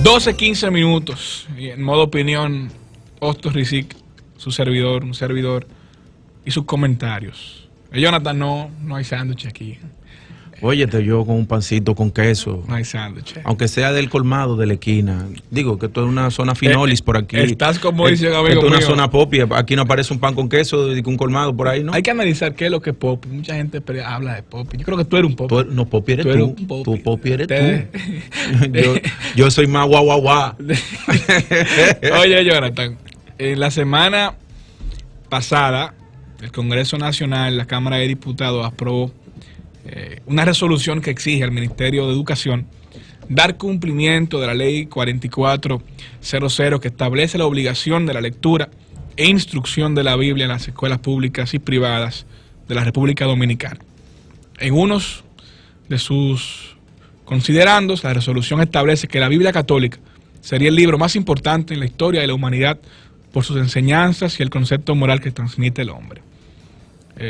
12:15 minutos. Y en modo opinión, Hostos Rizik, su servidor, un servidor, y sus comentarios. Jonathan, no hay sándwich aquí. Óyete, yo con un pancito con queso. No hay sándwich. Aunque sea del colmado de la esquina. Digo que esto es una zona finolis por aquí. Estás como dice un amigo esto es una mío. zona popi. Aquí no aparece un pan con queso y un colmado por ahí, ¿no? Hay que analizar qué es lo que es popi. Mucha gente habla de popi. Yo creo que tú eres un popi. No, popi eres tú. Tú popi eres tú. yo soy más guau. Oye, Jonathan, en la semana pasada, el Congreso Nacional, la Cámara de Diputados, aprobó una resolución que exige al Ministerio de Educación dar cumplimiento de la Ley 4400, que establece la obligación de la lectura e instrucción de la Biblia en las escuelas públicas y privadas de la República Dominicana. En unos de sus considerandos, la resolución establece que la Biblia católica sería el libro más importante en la historia de la humanidad por sus enseñanzas y el concepto moral que transmite el hombre.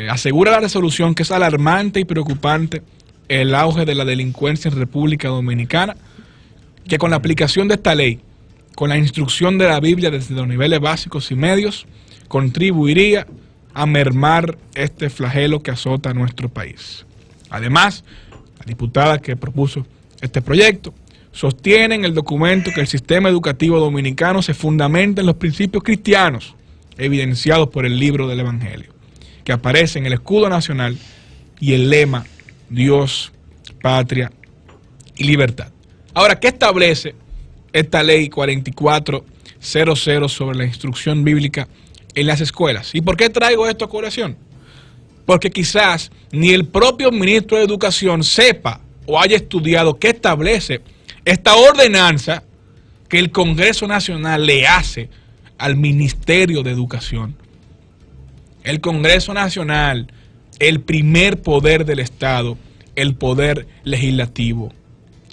Asegura la resolución que es alarmante y preocupante el auge de la delincuencia en República Dominicana, que con la aplicación de esta ley, con la instrucción de la Biblia desde los niveles básicos y medios, contribuiría a mermar este flagelo que azota a nuestro país. Además, la diputada que propuso este proyecto sostiene en el documento que el sistema educativo dominicano se fundamenta en los principios cristianos evidenciados por el libro del Evangelio, que aparece en el escudo nacional y el lema Dios, Patria y Libertad. Ahora, ¿qué establece esta ley 4400 sobre la instrucción bíblica en las escuelas? ¿Y por qué traigo esto a colación? Porque quizás ni el propio ministro de Educación sepa o haya estudiado qué establece esta ordenanza que el Congreso Nacional le hace al Ministerio de Educación. El Congreso Nacional, el primer poder del Estado, el poder legislativo,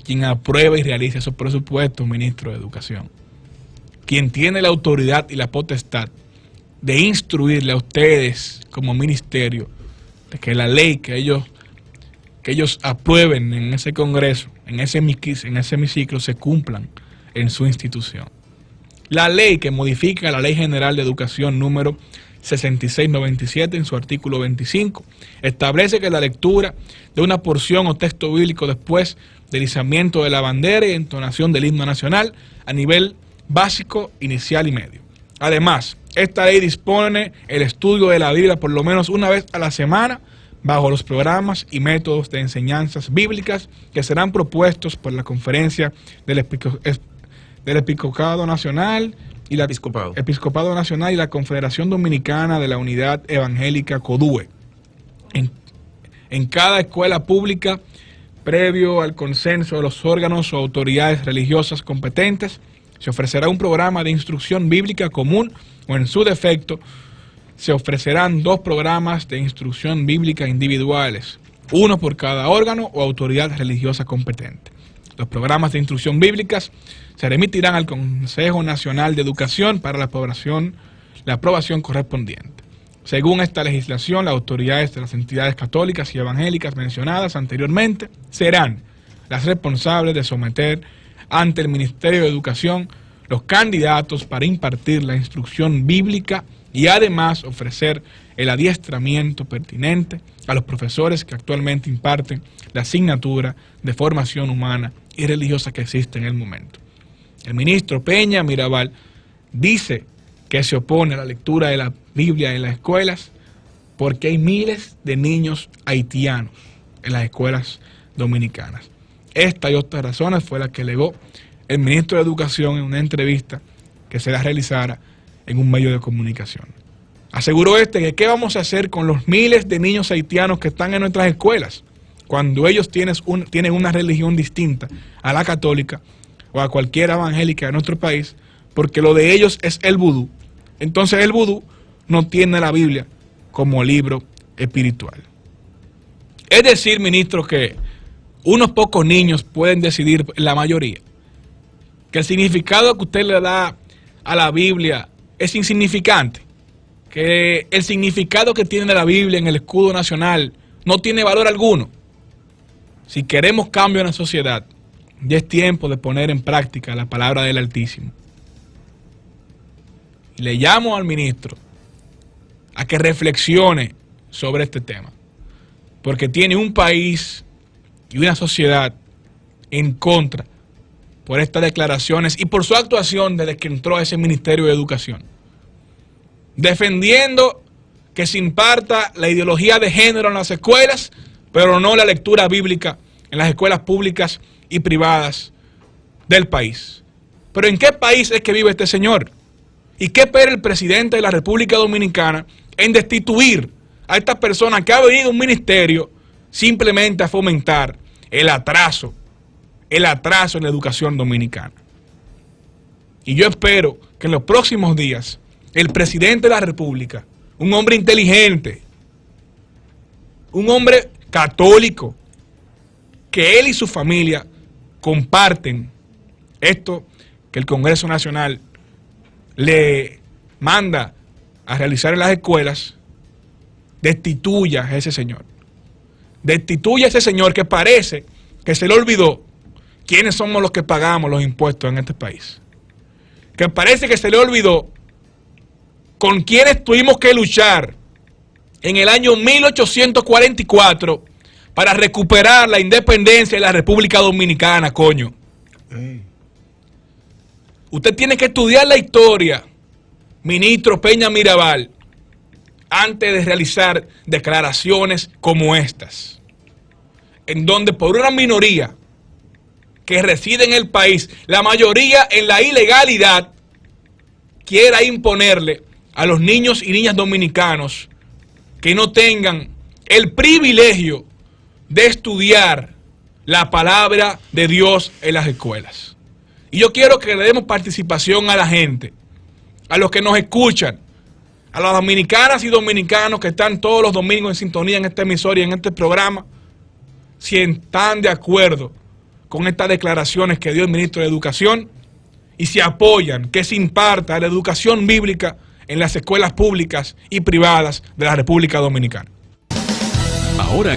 quien aprueba y realiza esos presupuestos, ministro de Educación, quien tiene la autoridad y la potestad de instruirle a ustedes como ministerio de que la ley que ellos aprueben en ese Congreso, en ese hemiciclo, se cumplan en su institución. La ley que modifica la Ley General de Educación número 6697 en su artículo 25 establece que la lectura de una porción o texto bíblico después del izamiento de la bandera y entonación del himno nacional a nivel básico, inicial y medio. Además, esta ley dispone el estudio de la Biblia por lo menos una vez a la semana bajo los programas y métodos de enseñanzas bíblicas que serán propuestos por la Conferencia del Episcopado Nacional y la Episcopado Nacional y la Confederación Dominicana de la Unidad Evangélica CODUE. En cada escuela pública, previo al consenso de los órganos o autoridades religiosas competentes, se ofrecerá un programa de instrucción bíblica común o, en su defecto, se ofrecerán 2 programas de instrucción bíblica individuales, uno por cada órgano o autoridad religiosa competente. Los programas de instrucción bíblicas se remitirán al Consejo Nacional de Educación para la aprobación correspondiente. Según esta legislación, las autoridades de las entidades católicas y evangélicas mencionadas anteriormente serán las responsables de someter ante el Ministerio de Educación los candidatos para impartir la instrucción bíblica y además ofrecer el adiestramiento pertinente a los profesores que actualmente imparten la asignatura de formación humana y religiosa que existe en el momento. El ministro Peña Mirabal dice que se opone a la lectura de la Biblia en las escuelas porque hay miles de niños haitianos en las escuelas dominicanas. Esta y otras razones fue la que alegó el ministro de Educación en una entrevista que se la realizara en un medio de comunicación. Aseguró que ¿qué vamos a hacer con los miles de niños haitianos que están en nuestras escuelas cuando ellos tienen una religión distinta a la católica o a cualquier evangélica de nuestro país, porque lo de ellos es el vudú? Entonces el vudú no tiene la Biblia como libro espiritual. Es decir, ministro, que unos pocos niños pueden decidir la mayoría, que el significado que usted le da a la Biblia es insignificante, que el significado que tiene la Biblia en el escudo nacional no tiene valor alguno. Si queremos cambio en la sociedad, Ya es tiempo de poner en práctica la palabra del Altísimo. Y le llamo al ministro a que reflexione sobre este tema, porque tiene un país y una sociedad en contra por estas declaraciones y por su actuación desde que entró a ese Ministerio de Educación, defendiendo que se imparta la ideología de género en las escuelas, pero no la lectura bíblica en las escuelas públicas y privadas del país. Pero ¿en qué país es que vive este señor? ¿Y qué espera el presidente de la República Dominicana en destituir a esta persona que ha venido a un ministerio simplemente a fomentar el atraso en la educación dominicana? Y yo espero que en los próximos días el presidente de la República, un hombre inteligente, un hombre católico, que él y su familia comparten esto que el Congreso Nacional le manda a realizar en las escuelas, destituya a ese señor. Destituya a ese señor que parece que se le olvidó quiénes somos los que pagamos los impuestos en este país. Que parece que se le olvidó con quiénes tuvimos que luchar en el año 1844 para recuperar la independencia de la República Dominicana, coño. Usted tiene que estudiar la historia, ministro Peña Mirabal, antes de realizar declaraciones como estas, en donde por una minoría que reside en el país, la mayoría en la ilegalidad, quiera imponerle a los niños y niñas dominicanos que no tengan el privilegio de estudiar la palabra de Dios en las escuelas. Y yo quiero que le demos participación a la gente, a los que nos escuchan, a las dominicanas y dominicanos que están todos los domingos en sintonía en esta emisora y en este programa, si están de acuerdo con estas declaraciones que dio el ministro de Educación y si apoyan que se imparta la educación bíblica en las escuelas públicas y privadas de la República Dominicana. Ahora